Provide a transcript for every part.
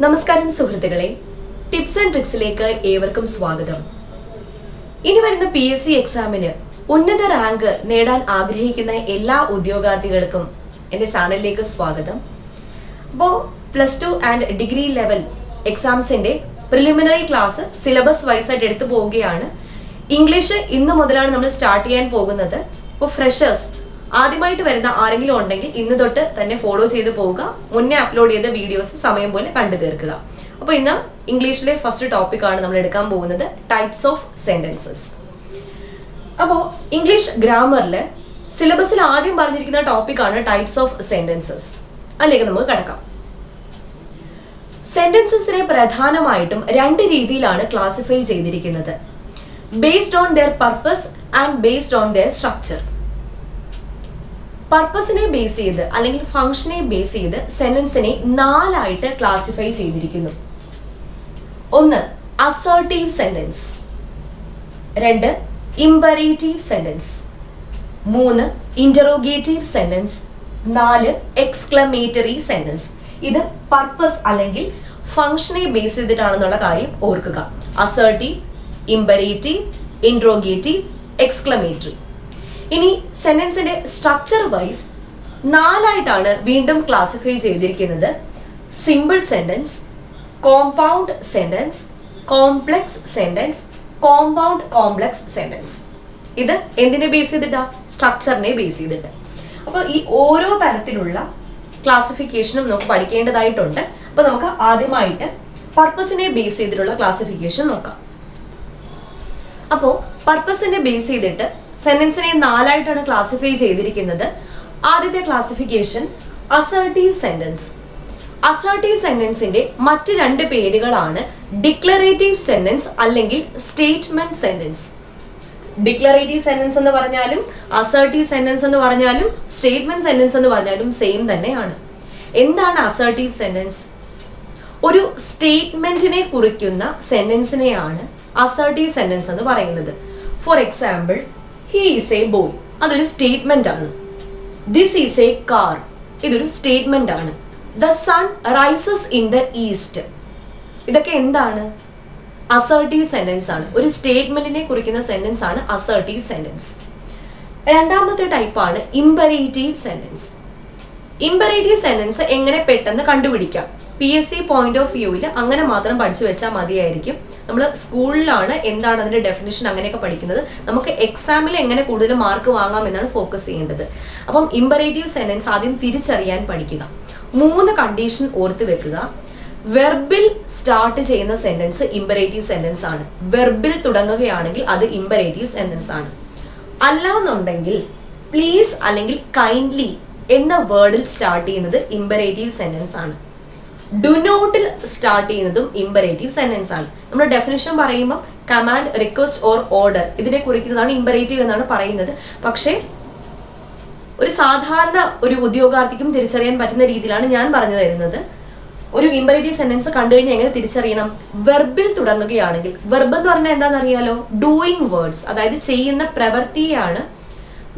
നമസ്കാരം സുഹൃത്തുക്കളെ, tips and ട്രിക്സിലേക്ക് ഏവർക്കും സ്വാഗതം. ഇനി വരുന്ന PSC എക്സാമിന് ഉന്നത റാങ്ക് നേടാൻ ആഗ്രഹിക്കുന്ന എല്ലാ ഉദ്യോഗാർത്ഥികൾക്കും എൻ്റെ ചാനലിലേക്ക് സ്വാഗതം. അപ്പോൾ +2 ആൻഡ് ഡിഗ്രി ലെവൽ എക്സാംസിന്റെ പ്രിലിമിനറി ക്ലാസ് സിലബസ് വൈസ് ആയിട്ട് എടുത്തു പോവുകയാണ്. ഇംഗ്ലീഷ് ഇന്ന് മുതലാണ് നമ്മൾ സ്റ്റാർട്ട് ചെയ്യാൻ പോകുന്നത്. അപ്പോൾ ഫ്രഷേഴ്സ് ആദ്യമായിട്ട് വരുന്ന ആരെങ്കിലും ഉണ്ടെങ്കിൽ ഇന്ന് തൊട്ട് തന്നെ ഫോളോ ചെയ്ത് പോവുക. മുന്നേ അപ്ലോഡ് ചെയ്ത വീഡിയോസ് സമയം പോലെ കണ്ടു തീർക്കുക. അപ്പോൾ ഇന്ന് ഇംഗ്ലീഷിലെ ഫസ്റ്റ് ടോപ്പിക്കാണ് നമ്മൾ എടുക്കാൻ പോകുന്നത്, ടൈപ്സ് ഓഫ് സെന്റൻസസ്. അപ്പോൾ ഇംഗ്ലീഷ് ഗ്രാമറിൽ സിലബസിൽ ആദ്യം പറഞ്ഞിരിക്കുന്ന ടോപ്പിക്കാണ് ടൈപ്സ് ഓഫ് സെന്റൻസസ്. അതിലേക്ക് നമുക്ക് കടക്കാം. സെന്റൻസസിനെ പ്രധാനമായിട്ടും രണ്ട് രീതിയിലാണ് ക്ലാസിഫൈ ചെയ്തിരിക്കുന്നത്: based on their purpose and based on their structure. പർപ്പസിനെ ബേസ് ചെയ്ത് അല്ലെങ്കിൽ ഫംഗ്ഷനെ ബേസ് ചെയ്ത് സെന്റൻസിനെ 4 ആയിട്ട് ക്ലാസിഫൈ ചെയ്തിരിക്കുന്നു. 1 assertive sentence, 2 imperative sentence, 3 interrogative sentence, 4 exclamatory sentence. ഇത് പർപ്പസ് അല്ലെങ്കിൽ ഫംഗ്ഷനെ ബേസ് ചെയ്തിട്ടാണെന്നുള്ള കാര്യം ഓർക്കുക. Assertive, imperative, interrogative, exclamatory. ഇനി സെന്റൻസിന്റെ സ്ട്രക്ചർ വൈസ് 4 ആയിട്ടാണ് വീണ്ടും ക്ലാസിഫൈ ചെയ്തിരിക്കുന്നത്: simple sentence, compound sentence, complex sentence, compound complex sentence. ഇത് എന്തിനെ ബേസ് ചെയ്തിട്ടാ? സ്ട്രക്ചറിനെ ബേസ് ചെയ്തിട്ട്. അപ്പോൾ ഈ ഓരോ തരത്തിലുള്ള ക്ലാസിഫിക്കേഷനും നമുക്ക് പഠിക്കേണ്ടതായിട്ടുണ്ട്. അപ്പോൾ നമുക്ക് ആദ്യമായിട്ട് പർപ്പസിനെ ബേസ് ചെയ്തിട്ടുള്ള ക്ലാസിഫിക്കേഷൻ നോക്കാം. അപ്പോൾ പർപ്പസിനെ ബേസ് ചെയ്തിട്ട് സെന്റൻസിനെ 4 ആയിട്ടാണ് ക്ലാസിഫൈ ചെയ്തിരിക്കുന്നത്. ആദ്യത്തെ ക്ലാസിഫിക്കേഷൻ അസർട്ടീവ് സെന്റൻസ്. അസർട്ടീവ് സെന്റൻസിന്റെ മറ്റ് 2 പേരുകളാണ് ഡിക്ലറേറ്റീവ് സെന്റൻസ് അല്ലെങ്കിൽ സ്റ്റേറ്റ്മെന്റ് സെന്റൻസ്. ഡിക്ലറേറ്റീവ് സെന്റൻസ് എന്ന് പറഞ്ഞാലും അസർട്ടീവ് സെന്റൻസ് എന്ന് പറഞ്ഞാലും സ്റ്റേറ്റ്മെന്റ് സെന്റൻസ് എന്ന് പറഞ്ഞാലും സെയിം തന്നെയാണ്. എന്താണ് അസർട്ടീവ് സെന്റൻസ്? ഒരു സ്റ്റേറ്റ്മെന്റിനെ കുറിക്കുന്ന സെന്റൻസിനെയാണ് അസർട്ടീവ് സെന്റൻസ് എന്ന് പറയുന്നത്. For example, he is a boy. അതൊരു സ്റ്റേറ്റ്മെന്റ് ആണ്. this is a car. ഇതൊരു സ്റ്റേറ്റ്മെന്റ് ആണ്. the sun rises in the east. ഇതൊക്കെ എന്താണ്? അസർട്ടീവ് സെന്റൻസ് ആണ്. ഒരു സ്റ്റേറ്റ്മെന്റിനെ കുറിക്കുന്ന സെന്റൻസ് ആണ് അസർട്ടീവ് സെന്റൻസ്. രണ്ടാമത്തെ ടൈപ്പാണ് ഇംപറേറ്റീവ് സെന്റൻസ്. ഇംപറേറ്റീവ് സെന്റൻസ് എങ്ങനെ പെട്ടെന്ന് കണ്ടുപിടിക്കാം? PSC പോയിന്റ് ഓഫ് വ്യൂവിൽ അങ്ങനെ മാത്രം പഠിച്ചു വെച്ചാൽ മതിയായിരിക്കും. നമ്മൾ സ്കൂളിലാണ് എന്താണ് അതിന്റെ ഡെഫിനിഷൻ അങ്ങനെയൊക്കെ പഠിക്കുന്നത്. നമുക്ക് എക്സാമിൽ എങ്ങനെ കൂടുതൽ മാർക്ക് വാങ്ങാം എന്നാണ് ഫോക്കസ് ചെയ്യേണ്ടത്. അപ്പം ഇംപറേറ്റീവ് സെന്റൻസ് ആദ്യം തിരിച്ചറിയാൻ പഠിക്കുക. 3 കണ്ടീഷൻ ഓർത്ത് വെക്കുക. വെർബിൽ സ്റ്റാർട്ട് ചെയ്യുന്ന സെന്റൻസ് ഇംപറേറ്റീവ് സെന്റൻസ് ആണ്. വെർബിൽ തുടങ്ങുകയാണെങ്കിൽ അത് ഇംപറേറ്റീവ് സെന്റൻസ് ആണ്. അല്ലാന്നുണ്ടെങ്കിൽ പ്ലീസ് അല്ലെങ്കിൽ കൈൻഡ്ലി എന്ന വേർഡിൽ സ്റ്റാർട്ട് ചെയ്യുന്നത് ഇംപറേറ്റീവ് സെന്റൻസ് ആണ്. ഡു നോട്ടിൽ സ്റ്റാർട്ട് ചെയ്യുന്നതും ഇംപറേറ്റീവ് സെന്റൻസ് ആണ്. നമ്മുടെ ഡെഫിനിഷൻ പറയുമ്പോൾ കമാൻഡ്, റിക്വസ്റ്റ് ഓർ ഓർഡർ ഇതിനെ കുറിക്കുന്നതാണ് ഇംപറേറ്റീവ് എന്നാണ് പറയുന്നത്. പക്ഷേ ഒരു സാധാരണ ഒരു ഉദ്യോഗാർത്ഥിക്കും തിരിച്ചറിയാൻ പറ്റുന്ന രീതിയിലാണ് ഞാൻ പറഞ്ഞു തരുന്നത്. ഒരു ഇംപറേറ്റീവ് സെന്റൻസ് കണ്ടു കഴിഞ്ഞാൽ എങ്ങനെ തിരിച്ചറിയണം? വെർബിൽ തുടങ്ങുകയാണെങ്കിൽ, വെർബ് എന്ന് പറഞ്ഞാൽ എന്താണെന്നറിയാലോ? ഡൂയിങ് വേർഡ്സ്, അതായത് ചെയ്യുന്ന പ്രവൃത്തിയാണ്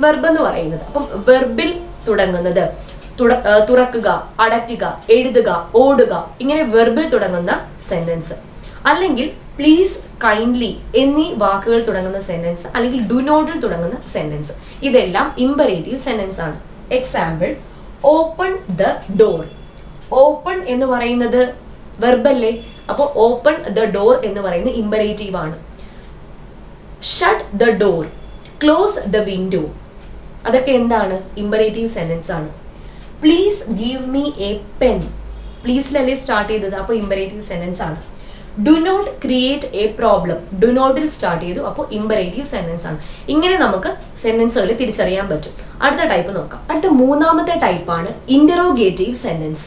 വെർബ് എന്ന് പറയുന്നത്. അപ്പം വെർബിൽ തുടങ്ങുന്നത് തുറക്കുക, അടയ്ക്കുക, എഴുതുക, ഓടുക, ഇങ്ങനെ വെർബിൽ തുടങ്ങുന്ന സെന്റൻസ്. അല്ലെങ്കിൽ പ്ലീസ്, കൈൻഡ്ലി എന്നീ വാക്കുകൾ തുടങ്ങുന്ന സെന്റൻസ്, അല്ലെങ്കിൽ ഡു നോട്ടിൽ തുടങ്ങുന്ന സെന്റൻസ്. ഇതെല്ലാം ഇംപറേറ്റീവ് സെന്റൻസ് ആണ്. Example, open the door. Open എന്ന് പറയുന്നത് വെർബല്ലേ? അപ്പോൾ ഓപ്പൺ ദ ഡോർ എന്ന് പറയുന്നത് ഇംപറേറ്റീവ് ആണ്. Shut the door, close the window, അതൊക്കെ എന്താണ്? ഇംപറേറ്റീവ് സെന്റൻസ് ആണ്. Please give me a pen, പ്ലീസിലല്ലേ സ്റ്റാർട്ട് ചെയ്തത്, അപ്പോൾ ഇംപറേറ്റീവ് സെന്റൻസ് ആണ്. Do not create a problem, do നോട്ടിൽ സ്റ്റാർട്ട് ചെയ്തു, അപ്പോൾ ഇംപറേറ്റീവ് സെന്റൻസ് ആണ്. ഇങ്ങനെ നമുക്ക് സെന്റൻസുകൾ തിരിച്ചറിയാൻ പറ്റും. അടുത്ത ടൈപ്പ് നോക്കാം. അടുത്ത 3ാമത്തെ ടൈപ്പാണ് ഇന്ററോഗേറ്റീവ് സെന്റൻസ്.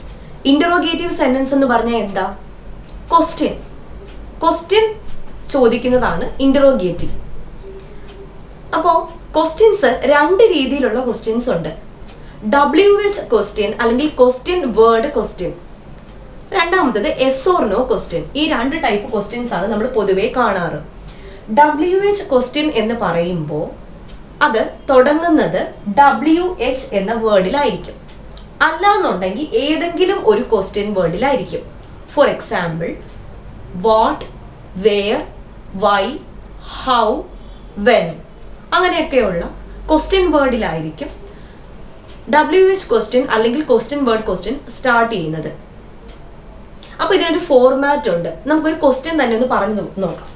ഇന്ററോഗേറ്റീവ് സെന്റൻസ് എന്ന് പറഞ്ഞാൽ എന്താ? ക്വസ്റ്റ്യൻ ചോദിക്കുന്നതാണ് ഇന്ററോഗേറ്റീവ്. അപ്പോൾ ക്വസ്റ്റ്യൻസ് 2 രീതിയിലുള്ള ക്വസ്റ്റ്യൻസ് ഉണ്ട്. WH ക്വസ്റ്റ്യൻ അല്ലെങ്കിൽ ക്വസ്റ്റ്യൻ വേർഡ് ക്വസ്റ്റ്യൻ. രണ്ടാമത്തത് എസ് ഓർ നോ ക്വസ്റ്റ്യൻ. ഈ 2 ടൈപ്പ് ക്വസ്റ്റ്യൻസ് ആണ് നമ്മൾ പൊതുവെ കാണാറ്. WH ക്വസ്റ്റ്യൻ എന്ന് പറയുമ്പോൾ അത് തുടങ്ങുന്നത് WH എന്ന വേർഡിലായിരിക്കും. അല്ലാന്നുണ്ടെങ്കിൽ ഏതെങ്കിലും ഒരു ക്വസ്റ്റ്യൻ വേർഡിലായിരിക്കും. For example what, where, why, how, when അങ്ങനെയൊക്കെയുള്ള ക്വസ്റ്റ്യൻ വേർഡിലായിരിക്കും WH ക്വസ്റ്റ്യൻ അല്ലെങ്കിൽ ക്വസ്റ്റ്യൻ വേർഡ് ക്വസ്റ്റ്യൻ സ്റ്റാർട്ട് ചെയ്യുന്നത്. അപ്പൊ ഇതിനൊരു ഫോർമാറ്റ് ഉണ്ട്. നമുക്കൊരു ക്വസ്റ്റ്യൻ തന്നെ ഒന്ന് പറഞ്ഞു നോക്കാം.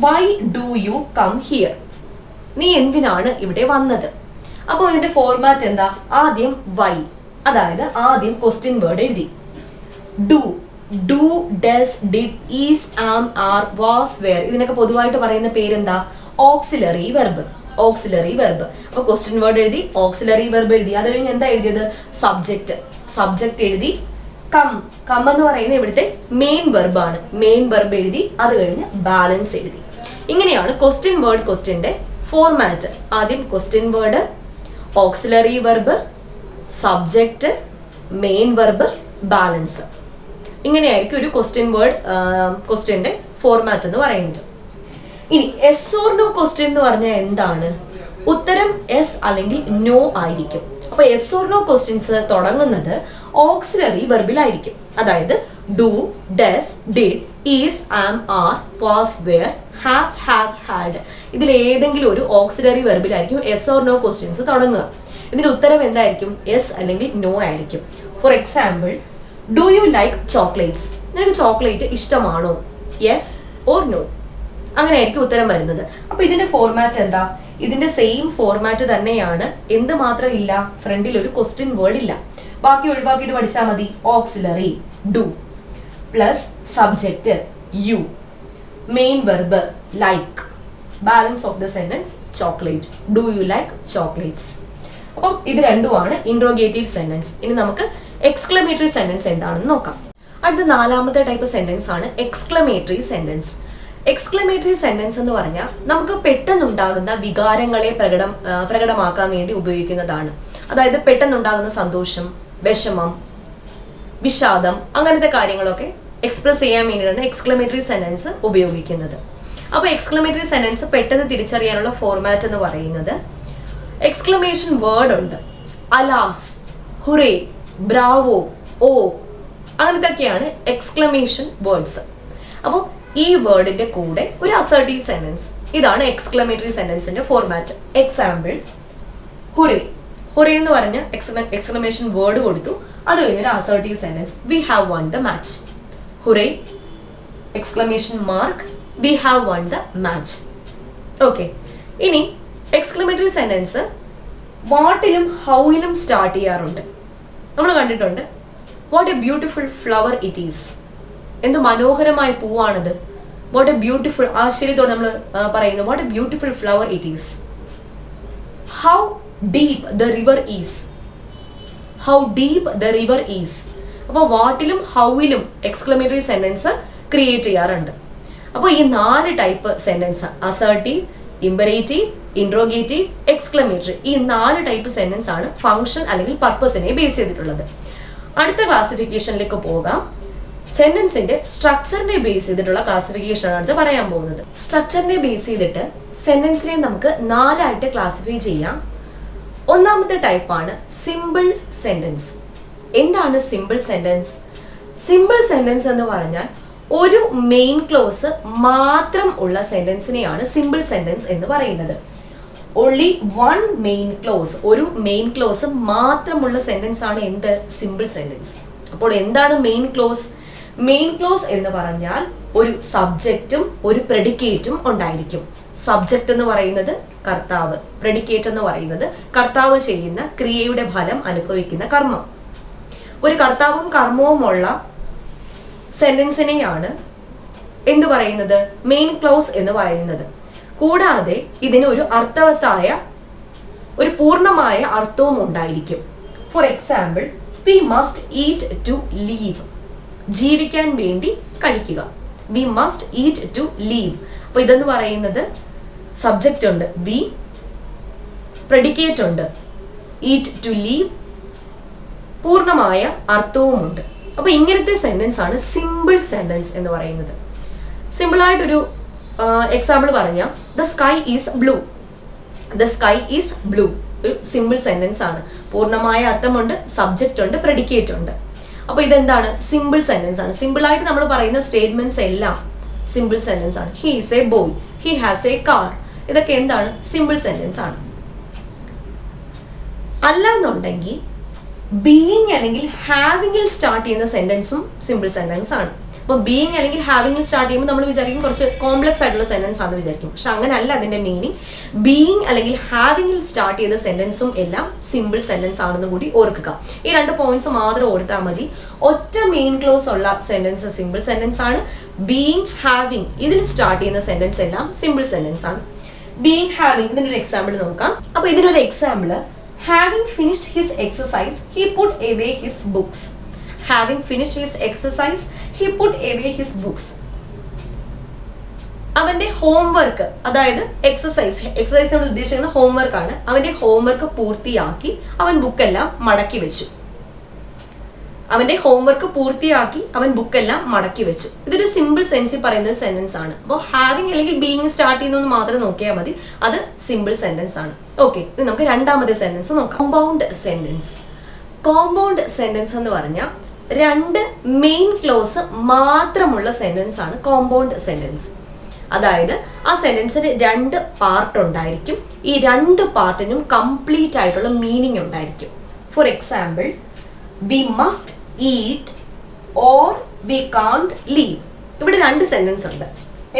Why do you come here? നീ എന്തിനാണ് ഇവിടെ വന്നത്? അപ്പോൾ ഇതിന്റെ ഫോർമാറ്റ് എന്താ? ആദ്യം വൈ, അതായത് ആദ്യം ക്വസ്റ്റ്യൻ വേർഡ് എഴുതി. Do, do, does, did, is, am, are, was, were ഇതിനൊക്കെ പൊതുവായിട്ട് പറയുന്ന പേരെന്താ? Auxiliary verb. Auxiliary verb. അപ്പൊ ക്വസ്റ്റ്യൻ വേർഡ് എഴുതി, ഓക്സിലറി വെർബ് എഴുതി, അത് കഴിഞ്ഞ് എന്താ എഴുതിയത്? സബ്ജക്റ്റ്. സബ്ജക്റ്റ് എഴുതി. കം, കം എന്ന് പറയുന്നത് ഇവിടുത്തെ മെയിൻ വെർബാണ്. മെയിൻ വെർബ് എഴുതി, അത് കഴിഞ്ഞ് ബാലൻസ് എഴുതി. ഇങ്ങനെയാണ് ക്വസ്റ്റ്യൻ വേർഡ് ക്വസ്റ്റ്യന്റെ ഫോർമാറ്റ്. ആദ്യം question word, auxiliary verb, subject, main verb, balance. ഇങ്ങനെയായിരിക്കും ഒരു ക്വസ്റ്റ്യൻ വേർഡ് ക്വസ്റ്റ്യന്റെ ഫോർമാറ്റ് എന്ന് പറയുന്നത്. ഇനി എസ് ഓർ നോ ക്വസ്റ്റ്യൻ എന്ന് പറഞ്ഞാൽ എന്താണ്? ഉത്തരം എസ് അല്ലെങ്കിൽ നോ ആയിരിക്കും. അപ്പൊ എസ് ഓർ നോ ക്വസ്റ്റ്യൻസ് തുടങ്ങുന്നത് ഓക്സിലറി വെർബിലായിരിക്കും. അതായത് do, does, did, is, am, are, was, were, has, have, had ഇതിൽ ഏതെങ്കിലും ഒരു ഓക്സിലറി വെർബിലായിരിക്കും എസ് ഓർ നോ ക്വസ്റ്റ്യൻസ് തുടങ്ങുക. ഇതിന്റെ ഉത്തരം എന്തായിരിക്കും? എസ് അല്ലെങ്കിൽ നോ ആയിരിക്കും. For example, do you like chocolates? നിനക്ക് ചോക്ലേറ്റ് ഇഷ്ടമാണോ? യെസ് ഓർ നോ അങ്ങനെയായിരിക്കും ഉത്തരം വരുന്നത്. അപ്പൊ ഇതിന്റെ ഫോർമാറ്റ് എന്താ? ഇതിന്റെ സെയിം ഫോർമാറ്റ് തന്നെയാണ്. എന്ത് മാത്രം ഇല്ല? ഫ്രണ്ടിൽ ഒരു ക്വസ്റ്റ്യൻ വേർഡ് ഇല്ല. ബാക്കി ഒഴിവാക്കിയിട്ട് പഠിച്ചാൽ മതി. Auxiliary do plus subject you, main verb like, balance of the sentence chocolate. Do you like chocolates? അപ്പം ഇത് രണ്ടുമാണ് ഇൻട്രോഗേറ്റീവ് സെന്റൻസ്. ഇനി നമുക്ക് എക്സ്ക്ലമേറ്ററി സെന്റൻസ് എന്താണെന്ന് നോക്കാം. അടുത്ത നാലാമത്തെ ടൈപ്പ് സെന്റൻസ് ആണ് എക്സ്ക്ലമേറ്ററി സെന്റൻസ്. എക്സ്ക്ലമേറ്ററി സെന്റൻസ് എന്ന് പറഞ്ഞാൽ നമുക്ക് പെട്ടെന്നുണ്ടാകുന്ന വികാരങ്ങളെ പ്രകടമാക്കാൻ വേണ്ടി ഉപയോഗിക്കുന്നതാണ്. അതായത് പെട്ടെന്നുണ്ടാകുന്ന സന്തോഷം, വിഷമം, വിഷാദം അങ്ങനത്തെ കാര്യങ്ങളൊക്കെ എക്സ്പ്രസ് ചെയ്യാൻ വേണ്ടിയിട്ടാണ് എക്സ്ക്ലമേറ്ററി സെന്റൻസ് ഉപയോഗിക്കുന്നത്. അപ്പോൾ എക്സ്ക്ലമേറ്ററി സെന്റൻസ് പെട്ടെന്ന് തിരിച്ചറിയാനുള്ള ഫോർമാറ്റ് എന്ന് പറയുന്നത് എക്സ്ക്ലമേഷൻ വേർഡ് ഉണ്ട്. അലാസ്, ഹുറേ, ബ്രാവോ, ഓ അങ്ങനത്തൊക്കെയാണ് എക്സ്ക്ലമേഷൻ വേർഡ്സ്. അപ്പോൾ ഈ വേർഡിന്റെ കൂടെ ഒരു അസർട്ടീവ് സെന്റൻസ്, ഇതാണ് എക്സ്ക്ലമേറ്ററി സെന്റൻസിന്റെ ഫോർമാറ്റ്. Example, hurray. ഹുറേ എന്ന് പറഞ്ഞ എക്സ്ക്ലമേഷൻ വേർഡ് കൊടുത്തു, അത് കഴിഞ്ഞൊരു assertive sentence, we have won the match. Hurray exclamation mark, we have won the match. Okay. ഇനി എക്സ്ക്ലമേറ്ററി സെന്റൻസ് വാട്ടിലും ഹൗയിലും സ്റ്റാർട്ട് ചെയ്യാറുണ്ട്. നമ്മൾ കണ്ടിട്ടുണ്ട്. What a beautiful flower it is. എന്ത് മനോഹരമായ പൂവാണത്. വാട്ട് എ ബ്യൂട്ടിഫുൾ, ആശ്ചര്യത്തോടെ നമ്മൾ പറയുന്നു, what a beautiful flower it is. How deep the river is. How deep the river is. അപ്പോൾ വാട്ടിലും ഹൗയിലും എക്സ്ക്ലമേറ്ററി സെന്റൻസ് ക്രിയേറ്റ് ചെയ്യാറുണ്ട്. അപ്പോൾ ഈ 4 type sentence, assertive, imperative, interrogative, exclamatory, ഈ 4 ടൈപ്പ് സെന്റൻസ് ആണ് ഫംഗ്ഷൻ അല്ലെങ്കിൽ പർപ്പസിനെ base ചെയ്തിട്ടുള്ളത്. അടുത്ത ക്ലാസിഫിക്കേഷനിലേക്ക് പോകാം. സെന്റൻസിന്റെ സ്ട്രക്ചറിനെ ബേസ് ചെയ്തിട്ടുള്ള ക്ലാസിഫിക്കേഷൻ ആണ് അടുത്ത് പറയാൻ പോകുന്നത്. സ്ട്രക്ചറിനെ ബേസ് ചെയ്തിട്ട് സെന്റൻസിനെ നമുക്ക് 4 ആയിട്ട് ക്ലാസിഫൈ ചെയ്യാം. ഒന്നാമത്തെ ടൈപ്പാണ് സിമ്പിൾ സെന്റൻസ്. എന്താണ് സിമ്പിൾ സെന്റൻസ്? സിമ്പിൾ സെന്റൻസ് എന്ന് പറഞ്ഞാൽ ഒരു മെയിൻ ക്ലോസ് മാത്രം ഉള്ള സെന്റൻസിനെയാണ് സിമ്പിൾ സെന്റൻസ് എന്ന് പറയുന്നത്. ഓൺലി വൺ മെയിൻ ക്ലോസ്, ഒരു മെയിൻ ക്ലോസ് മാത്രമുള്ള സെന്റൻസ് ആണ് എന്ത്? Simple sentence. അപ്പോൾ എന്താണ് മെയിൻ ക്ലോസ്? മെയിൻ ക്ലോസ് എന്ന് പറഞ്ഞാൽ ഒരു സബ്ജക്റ്റും ഒരു പ്രെഡിക്കേറ്റും ഉണ്ടായിരിക്കും. സബ്ജക്റ്റ് എന്ന് പറയുന്നത് കർത്താവ്, പ്രെഡിക്കേറ്റ് എന്ന് പറയുന്നത് കർത്താവ് ചെയ്യുന്ന ക്രിയയുടെ ഫലം അനുഭവിക്കുന്ന കർമ്മം. ഒരു കർത്താവും കർമ്മവുമുള്ള സെന്റൻസിനെയാണ് എന്ത് പറയുന്നത്? മെയിൻ ക്ലോസ് എന്ന് പറയുന്നത്. കൂടാതെ ഇതിന് ഒരു അർത്ഥവത്തായ, ഒരു പൂർണ്ണമായ അർത്ഥവും ഉണ്ടായിരിക്കും. For example, we must eat to live. ജീവിക്കാൻ വേണ്ടി കഴിക്കുക. We must eat to live. അപ്പൊ ഇതെന്ന് പറയുന്നത് സബ്ജക്റ്റ് ഉണ്ട്, വി, പ്രെഡിക്കേറ്റ് ഉണ്ട്, ഈറ്റ് ടു ലീവ്, പൂർണ്ണമായ അർത്ഥവുമുണ്ട്. അപ്പൊ ഇങ്ങനത്തെ സെന്റൻസ് ആണ് സിമ്പിൾ സെന്റൻസ് എന്ന് പറയുന്നത്. സിമ്പിൾ ആയിട്ടൊരു എക്സാമ്പിൾ പറഞ്ഞാൽ, the sky is blue. The sky is blue ഒരു സിമ്പിൾ സെന്റൻസ് ആണ്. പൂർണ്ണമായ അർത്ഥമുണ്ട്, സബ്ജക്റ്റ് ഉണ്ട്, പ്രെഡിക്കേറ്റ് ഉണ്ട്. അപ്പോൾ ഇതെന്താണ്? സിമ്പിൾ സെന്റൻസ് ആണ്. സിമ്പിൾ ആയിട്ട് നമ്മൾ പറയുന്ന സ്റ്റേറ്റ്മെന്റ്സ് എല്ലാം സിമ്പിൾ സെന്റൻസ് ആണ്. He is A boy, he has A car, ഇതൊക്കെ എന്താണ്? സിമ്പിൾ സെന്റൻസ് ആണ്. അല്ലാന്നുണ്ടെങ്കിൽ ബീയിങ് അല്ലെങ്കിൽ ഹാവിങ്ങിൽ സ്റ്റാർട്ട് ചെയ്യുന്ന സെന്റൻസും സിമ്പിൾ സെന്റൻസ് ആണ്. അപ്പോൾ ബീയിങ് അല്ലെങ്കിൽ ഹാവിങ്ങിൽ സ്റ്റാർട്ട് ചെയ്യുമ്പോൾ നമ്മൾ വിചാരിക്കും കുറച്ച് കോംപ്ലക്സ് ആയിട്ടുള്ള സെന്റൻസ് ആണെന്ന് വിചാരിക്കും. പക്ഷെ അങ്ങനെയല്ല അതിന്റെ മീനിങ്. ബീയിങ് അല്ലെങ്കിൽ ഹാവിങ്ങിൽ സ്റ്റാർട്ട് ചെയ്ത സെന്റൻസും എല്ലാം സിമ്പിൾ സെന്റൻസ് ആണെന്ന് കൂടി ഓർക്കുക. ഈ 2 പോയിന്റ്സ് മാത്രം ഓർത്താൽ മതി. ഒറ്റ മെയിൻ ക്ലോസ് ഉള്ള സെന്റൻസ് സിമ്പിൾ സെന്റൻസ് ആണ്. ബീയിങ്, ഹാവിങ് ഇതിൽ സ്റ്റാർട്ട് ചെയ്യുന്ന സെന്റൻസ് എല്ലാം സിമ്പിൾ സെന്റൻസ് ആണ്. ബീയിങ്, ഹാവിങ് ഇതിനൊരു എക്സാമ്പിൾ നോക്കാം. അപ്പൊ ഇതിനൊരു example, having finished his exercise, he put away his books. Having finished his exercise, he put away his books. അവന്റെ ഹോംവർക്ക്, അതായത് എക്സസൈസോട് ഉദ്ദേശിക്കുന്ന ഹോംവർക്ക് ആണ്. അവന്റെ ഹോംവർക്ക് പൂർത്തിയാക്കി അവൻ ബുക്കെല്ലാം മടക്കി വെച്ചു. അവന്റെ ഹോംവർക്ക് പൂർത്തിയാക്കി അവൻ ബുക്കെല്ലാം മടക്കി വെച്ചു. ഇതൊരു സിമ്പിൾ സെൻസിൽ പറയുന്ന സെന്റൻസ് ആണ്. അപ്പോൾ ഹാവിങ് അല്ലെങ്കിൽ ബീയിങ് സ്റ്റാർട്ട് ചെയ്യുന്നതെന്ന് മാത്രം നോക്കിയാൽ മതി. അത് സിമ്പിൾ സെന്റൻസ് ആണ്. ഓക്കെ, ഇനി നമുക്ക് രണ്ടാമത്തെ സെന്റൻസ് നോക്കാം. Compound sentence. കോമ്പൗണ്ട് സെന്റൻസ് എന്ന് പറഞ്ഞാൽ 2 മെയിൻ ക്ലോസ് മാത്രമുള്ള സെന്റൻസ് ആണ് കോമ്പൗണ്ട് സെന്റൻസ്. അതായത് ആ സെന്റൻസിന് 2 പാർട്ട് ഉണ്ടായിരിക്കും. ഈ 2 പാർട്ടിനും കംപ്ലീറ്റ് ആയിട്ടുള്ള മീനിങ് ഉണ്ടായിരിക്കും. For example, we must eat or we can't leave. ഇവിടെ 2 സെന്റൻസ് ഉണ്ട്.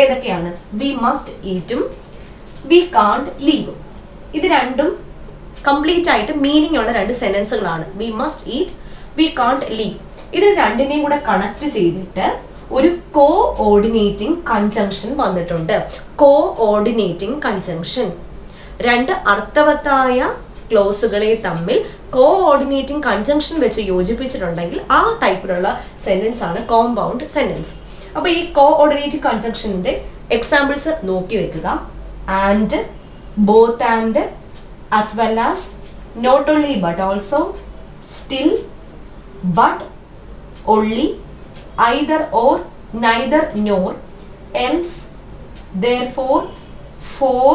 ഏതൊക്കെയാണ്? we must eatഉം we can't leaveഉം. ഇത് രണ്ടും കംപ്ലീറ്റ് ആയിട്ട് മീനിങ് ഉള്ള 2 സെന്റൻസുകളാണ്. we must eat, we can't leave. ഇതിന് രണ്ടിനെയും കൂടെ കണക്ട് ചെയ്തിട്ട് ഒരു കോഓർഡിനേറ്റിംഗ് കൺജങ്ഷൻ വന്നിട്ടുണ്ട്. കോഓർഡിനേറ്റിംഗ് കൺജങ്ഷൻ 2 അർത്ഥവത്തായ ക്ലോസുകളെ തമ്മിൽ കോഓർഡിനേറ്റിംഗ് കൺജങ്ഷൻ വെച്ച് യോജിപ്പിച്ചിട്ടുണ്ടെങ്കിൽ ആ ടൈപ്പിലുള്ള സെന്റൻസ് ആണ് കോമ്പൗണ്ട് സെന്റൻസ്. അപ്പൊ ഈ കോഓർഡിനേറ്റിംഗ് കൺജങ്ഷന്റെ എക്സാമ്പിൾസ് നോക്കി വെക്കുക. And, both and, as well as, not only but also, still, but, only, either or, neither nor, else, therefore, for,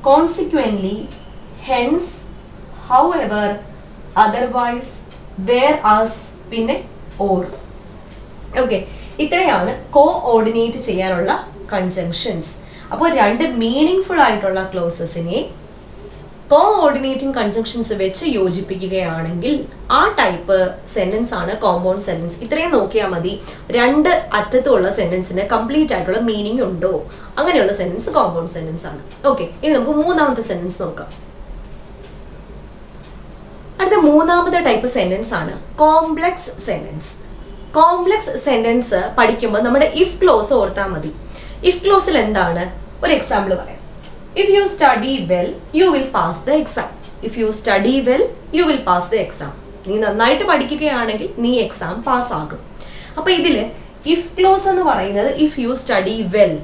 consequently, hence, however, otherwise, whereas, പിന്നെ or. Okay, ഇത്രയാണ് coordinate ചെയ്യാനുള്ള conjunctions. അപ്പോൾ 2 meaning full ആയിട്ടുള്ള ക്ലോസസിനെ coordinating conjunctions വെച്ച് യോജിപ്പിക്കുകയാണെങ്കിൽ ആ type sentence ആണ് compound sentence. ഇത്രയും നോക്കിയാൽ മതി. 2 അറ്റത്തുള്ള സെന്റൻസിന് കംപ്ലീറ്റ് ആയിട്ടുള്ള മീനിങ് ഉണ്ടോ, അങ്ങനെയുള്ള സെന്റൻസ് കോമ്പൗണ്ട് സെന്റൻസ് ആണ്. ഓക്കെ, ഇനി നമുക്ക് മൂന്നാമത്തെ സെന്റൻസ് നോക്കാം. അടുത്ത മൂന്നാമത്തെ ടൈപ്പ് സെന്റൻസ് ആണ് കോംപ്ലക്സ് സെന്റൻസ്. കോംപ്ലക്സ് സെന്റൻസ് പഠിക്കുമ്പോൾ നമ്മുടെ ഇഫ് ക്ലോസ് ഓർത്താൽ മതി. ഇഫ് ക്ലോസിൽ എന്താണ്? ഒരു എക്സാമ്പിൾ പറയാം. If you study well, you will pass the exam. If you study well, you will pass the exam. നീ നന്നായിട്ട് പഠിക്കുകയാണെങ്കിൽ നീ എക്സാം പാസ് ആകും. അപ്പൊ ഇതില് ഇഫ് ക്ലോസ് എന്ന് പറയുന്നത് ഇഫ് യു സ്റ്റഡി വെൽ,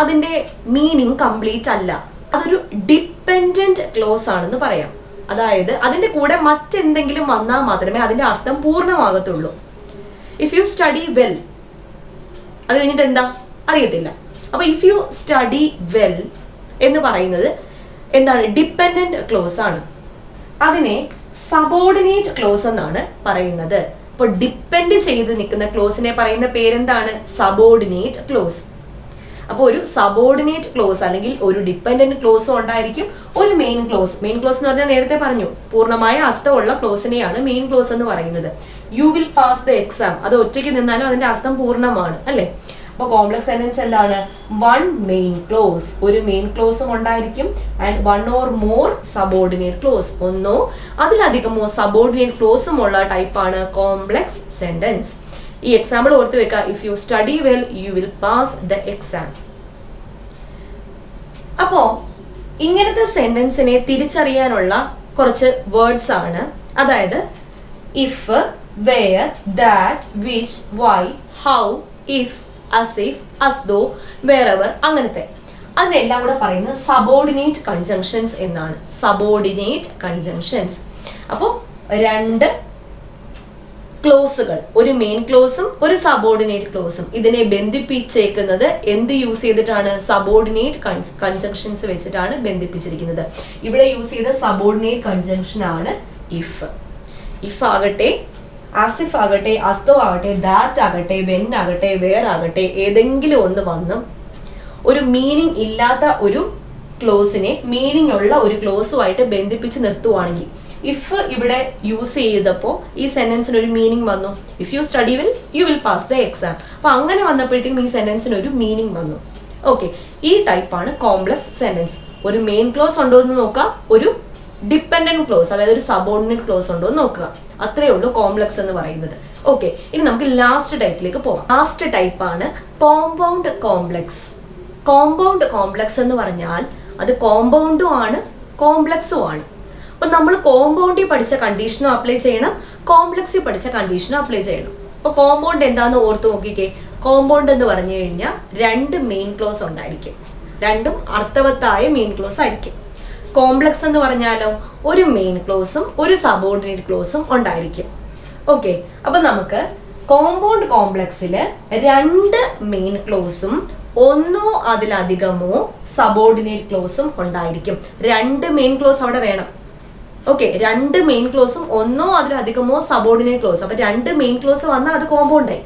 അതിന്റെ മീനിങ് കംപ്ലീറ്റ് അല്ല. അതൊരു ഡിപ്പെൻഡന്റ് ക്ലോസ് ആണെന്ന് പറയാം. അതായത് അതിന്റെ കൂടെ മറ്റെന്തെങ്കിലും വന്നാൽ മാത്രമേ അതിന്റെ അർത്ഥം പൂർണ്ണമാകത്തുള്ളൂ. ഇഫ് യു സ്റ്റഡി വെൽ, അത് കഴിഞ്ഞിട്ട് എന്താ അറിയത്തില്ല. അപ്പൊ ഇഫ് യു സ്റ്റഡി വെൽ എന്ന് പറയുന്നത് എന്താണ്? ഡിപ്പെൻഡന്റ് ക്ലോസ് ആണ്. അതിനെ സബോർഡിനേറ്റ് ക്ലോസ് എന്നാണ് പറയുന്നത്. അപ്പോൾ ഡിപ്പെൻഡ് ചെയ്ത് നിൽക്കുന്ന ക്ലോസിനെ പറയുന്ന പേരെന്താണ്? Subordinate close. അപ്പോൾ ഒരു സബോർഡിനേറ്റ് ക്ലോസ് അല്ലെങ്കിൽ ഒരു ഡിപ്പെൻഡന്റ് ക്ലോസും ഉണ്ടായിരിക്കും, ഒരു മെയിൻ ക്ലോസ്. മെയിൻ ക്ലോസ് എന്ന് പറഞ്ഞാൽ നേരത്തെ പറഞ്ഞു, പൂർണ്ണമായ അർത്ഥമുള്ള ക്ലോസിനെയാണ് മെയിൻ ക്ലോസ് എന്ന് പറയുന്നത്. U will pass the exam, അത് ഒറ്റയ്ക്ക് നിന്നാലും അതിന്റെ അർത്ഥം പൂർണ്ണമാണ്, അല്ലെ? അപ്പോൾ കോംപ്ലക്സ് സെന്റൻസ് എന്താണ്? 1 മെയിൻ ക്ലോസ്, ഒരു മെയിൻ ക്ലോസും ഉണ്ടായിരിക്കും, and 1 or more subordinate close, ഒന്നോ അതിലധികമോ സബോർഡിനേറ്റ് ക്ലോസും ഉള്ള ടൈപ്പാണ് കോംപ്ലക്സ് സെന്റൻസ്. ഈ എക്സാമ്പിൾ ഓർത്ത് വെക്കുക. If you study well you will pass the exam. അപ്പോ ഇങ്ങനത്തെ സെന്റൻസിനെ തിരിച്ചറിയാനുള്ള കുറച്ച് വേർഡ്സ് ആണ്. അതായത് if, where, that, which, why, how, if, as if, as though, wherever, അങ്ങനത്തെ അതിനെല്ലാം കൂടെ പറയുന്നത് സബോർഡിനേറ്റ് കൺജങ്ഷൻസ് എന്നാണ്. Subordinate conjunctions. അപ്പോൾ 2 ക്ലോസുകൾ, ഒരു മെയിൻ ക്ലോസും ഒരു സബോർഡിനേറ്റ് ക്ലോസും, ഇതിനെ ബന്ധിപ്പിച്ചേക്കുന്നത് എന്ത് യൂസ് ചെയ്തിട്ടാണ്? സബോർഡിനേറ്റ് കൺജങ്ഷൻസ് വെച്ചിട്ടാണ് ബന്ധിപ്പിച്ചിരിക്കുന്നത്. ഇവിടെ യൂസ് ചെയ്ത സബോർഡിനേറ്റ് കൺജങ്ഷൻ ആണ് ഇഫ്. ഇഫ് ആകട്ടെ ആസിഫ് ആകട്ടെ, അസ്തോ ആകട്ടെ, ദാറ്റ് ആകട്ടെ, വെൻ ആകട്ടെ, വേർ ആകട്ടെ, ഏതെങ്കിലും ഒന്ന് വന്ന് ഒരു മീനിങ് ഇല്ലാത്ത ഒരു ക്ലോസിനെ മീനിങ് ഉള്ള ഒരു ക്ലോസുമായിട്ട് ബന്ധിപ്പിച്ച് നിർത്തുവാണെങ്കിൽ, ഇഫ് ഇവിടെ യൂസ് ചെയ്തപ്പോൾ ഈ സെന്റൻസിന് ഒരു മീനിങ് വന്നു. If you study well you will pass the exam. അപ്പൊ അങ്ങനെ വന്നപ്പോഴത്തേക്കും ഈ സെന്റൻസിന് ഒരു മീനിങ് വന്നു. ഓക്കെ, ഈ ടൈപ്പാണ് കോംപ്ലക്സ് സെന്റൻസ്. ഒരു മെയിൻ ക്ലോസ് ഉണ്ടോ എന്ന് നോക്കുക, ഒരു ഡിപ്പെൻഡന്റ് ക്ലോസ് അതായത് ഒരു സബോർഡിനേറ്റ് ക്ലോസ് ഉണ്ടോ എന്ന് നോക്കുക. അത്രേ ഉള്ളൂ കോംപ്ലക്സ് എന്ന് പറയുന്നത്. ഓക്കെ, ഇനി നമുക്ക് ലാസ്റ്റ് ടൈപ്പിലേക്ക് പോകാം. ലാസ്റ്റ് ടൈപ്പാണ് കോമ്പൗണ്ട് കോംപ്ലക്സ്. കോമ്പൗണ്ട് കോംപ്ലക്സ് എന്ന് പറഞ്ഞാൽ അത് കോമ്പൗണ്ടും ആണ് കോംപ്ലക്സും ആണ്. അപ്പൊ നമ്മൾ കോമ്പൗണ്ടിൽ പഠിച്ച കണ്ടീഷനും അപ്ലൈ ചെയ്യണം, കോംപ്ലക്സിൽ പഠിച്ച കണ്ടീഷനും അപ്ലൈ ചെയ്യണം. അപ്പൊ കോമ്പൗണ്ട് എന്താന്ന് ഓർത്ത് നോക്കിക്കേ. കോമ്പൗണ്ട് എന്ന് പറഞ്ഞു കഴിഞ്ഞാൽ രണ്ട് മെയിൻ ക്ലോസ് ഉണ്ടായിരിക്കും, രണ്ടും അർത്ഥവത്തായ മെയിൻ ക്ലോസ് ആയിരിക്കും. കോംപ്ലക്സ് എന്ന് പറഞ്ഞാലോ ഒരു മെയിൻ ക്ലോസും ഒരു സബോർഡിനേറ്റ് ക്ലോസും ഉണ്ടായിരിക്കും. ഓക്കെ, അപ്പൊ നമുക്ക് കോമ്പൗണ്ട് കോംപ്ലക്സില് രണ്ട് മെയിൻ ക്ലോസും ഒന്നോ അതിലധികമോ സബോർഡിനേറ്റ് ക്ലോസും ഉണ്ടായിരിക്കും. രണ്ട് മെയിൻ ക്ലോസ് അവിടെ വേണം. ഓക്കെ, രണ്ട് മെയിൻ ക്ലോസും ഒന്നോ അതിലധികമോ സബോർഡിനേറ്റ് ക്ലോസ്. അപ്പൊ രണ്ട് മെയിൻ ക്ലോസ് വന്നാൽ അത് കോമ്പൗണ്ടായി.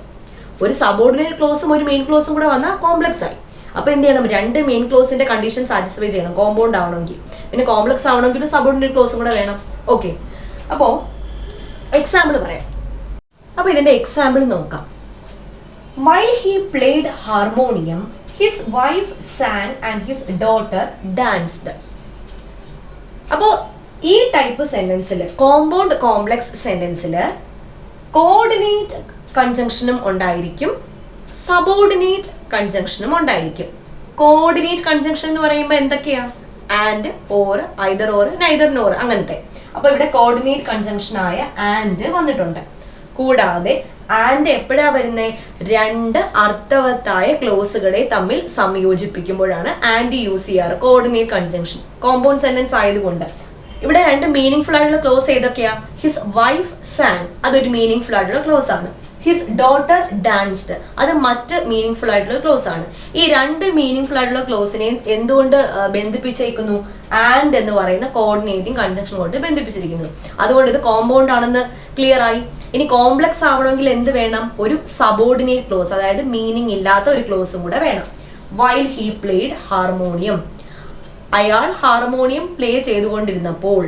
ഒരു സബോർഡിനേറ്റ് ക്ലോസും ഒരു മെയിൻ ക്ലോസും കൂടെ വന്നാൽ കോംപ്ലക്സ് ആയി. അപ്പൊ എന്ത് ചെയ്യണം, രണ്ട് മെയിൻ ക്ലോസിന്റെ കണ്ടീഷൻ സാറ്റിസ്ഫൈ ചെയ്യണം കോമ്പൗണ്ട് ആവണമെങ്കിൽ. പിന്നെ കോംപ്ലക്സ് ആവണമെങ്കിൽ ഒരു സബോർഡിനേറ്റ് ക്ലോസും കൂടെ വേണം. ഓക്കെ, അപ്പോ എക്സാമ്പിൾ പറയാം. അപ്പൊ ഇതിന്റെ എക്സാമ്പിൾ നോക്കാം. While he played harmonium, his wife sang and his daughter danced. അപ്പോ ഈ ടൈപ്പ് സെന്റൻസിൽ, കോമ്പൗണ്ട് കോംപ്ലക്സ് സെന്റൻസിൽ കോർഡിനേറ്റ് കൺജങ്ഷനും ഉണ്ടായിരിക്കും, സബോർഡിനേറ്റ് കൺജങ്ഷനും ഉണ്ടായിരിക്കും. കോർഡിനേറ്റ് കൺജങ്ഷൻ എന്ന് പറയുമ്പോൾ എന്തൊക്കെയാ? And, or, either or, neither nor, അങ്ങനത്തെ. അപ്പൊ ഇവിടെ കോർഡിനേറ്റ് കൺജങ്ഷൻ ആയ ആൻഡ് വന്നിട്ടുണ്ട്. കൂടാതെ ആൻഡ് എപ്പോഴാ വരുന്നത്? രണ്ട് അർത്ഥവത്തായ ക്ലോസുകളെ തമ്മിൽ സംയോജിപ്പിക്കുമ്പോഴാണ് ആൻഡ് യൂസ് ചെയ്യാറ്. കോർഡിനേറ്റ് കൺജങ്ഷൻ കോമ്പൗണ്ട് സെന്റൻസ് ആയതുകൊണ്ട്. ഇവിടെ രണ്ട് മീനിങ് ഫുൾ ആയിട്ടുള്ള ക്ലോസ് ഏതൊക്കെയാ? ഹിസ് വൈഫ് സാങ്, അതൊരു മീനിങ് ഫുൾ ആയിട്ടുള്ള ക്ലോസ് ആണ്. ഹിസ് ഡോട്ടർ ഡാൻസ്ഡ്, അത് മറ്റ് മീനിങ് ഫുൾ ആയിട്ടുള്ള ക്ലോസ് ആണ്. ഈ രണ്ട് മീനിങ് ഫുൾ ആയിട്ടുള്ള ക്ലോസിനെ എന്തുകൊണ്ട് ബന്ധിപ്പിച്ചേക്കുന്നു? ആൻഡ് എന്ന് പറയുന്ന കോർഡിനേറ്റിംഗ് കൺജങ്ഷൻ കൊണ്ട് ബന്ധിപ്പിച്ചിരിക്കുന്നു. അതുകൊണ്ട് ഇത് കോമ്പൗണ്ട് ആണെന്ന് ക്ലിയർ ആയി. ഇനി കോംപ്ലക്സ് ആവണമെങ്കിൽ എന്ത് വേണം? ഒരു സബോർഡിനേറ്റ് ക്ലോസ്, അതായത് മീനിങ് ഇല്ലാത്ത ഒരു ക്ലോസും കൂടെ വേണം. വൈൽ ഹി പ്ലേഡ് ഹാർമോണിയം, അയാൾ ഹാർമോണിയം പ്ലേ ചെയ്തുകൊണ്ടിരുന്നപ്പോൾ.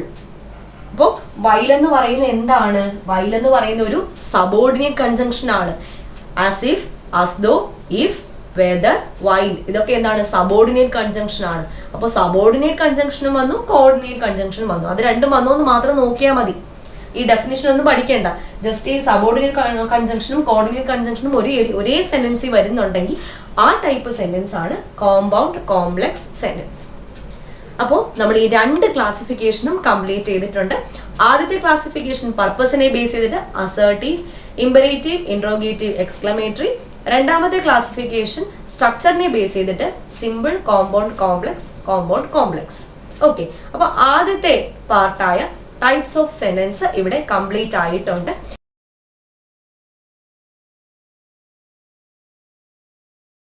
അപ്പോൾ വൈൽ എന്ന് പറയുന്ന എന്താണ്? വൈൽ എന്ന് പറയുന്ന ഒരു സബോർഡിനേറ്റ് കൺജങ്ഷൻ ആണ്. As if, as though, if, whether, while, ഇതൊക്കെ എന്താണ്? സബോർഡിനേറ്റ് കൺജങ്ഷൻ ആണ്. അപ്പോൾ സബോർഡിനേറ്റ് കൺജങ്ഷനും വന്നു, കോർഡിനേറ്റ് കൺജങ്ഷനും വന്നു. അത് രണ്ടും വന്നോ എന്ന് മാത്രം നോക്കിയാൽ മതി. ഈ ഡെഫിനിഷൻ ഒന്നും പഠിക്കേണ്ട. ജസ്റ്റ് ഈ സബോർഡിനേറ്റ് കൺജങ്ഷനും കോർഡിനേറ്റ് കൺജങ്ഷനും ഒരേ സെന്റൻസിൽ വരുന്നുണ്ടെങ്കിൽ ആ ടൈപ്പ് സെന്റൻസ് ആണ് കോമ്പൗണ്ട് കോംപ്ലക്സ് സെന്റൻസ്. അപ്പോൾ നമ്മൾ ഈ രണ്ട് ക്ലാസിഫിക്കേഷനും കംപ്ലീറ്റ് ചെയ്തിട്ടുണ്ട്. ആദ്യത്തെ ക്ലാസിഫിക്കേഷൻ പർപ്പസിനെ ബേസ് ചെയ്തിട്ട് അസർട്ടീവ്, ഇമ്പറേറ്റീവ്, ഇൻട്രോഗേറ്റീവ്, എക്സ്ക്ലമേറ്ററി. രണ്ടാമത്തെ ക്ലാസിഫിക്കേഷൻ സ്ട്രക്ചറിനെ ബേസ് ചെയ്തിട്ട് simple, compound complex, compound complex. Okay, അപ്പോൾ ആദ്യത്തെ പാർട്ടായ ടൈപ്സ് ഓഫ് സെന്റൻസ് ഇവിടെ കംപ്ലീറ്റ് ആയിട്ടുണ്ട്.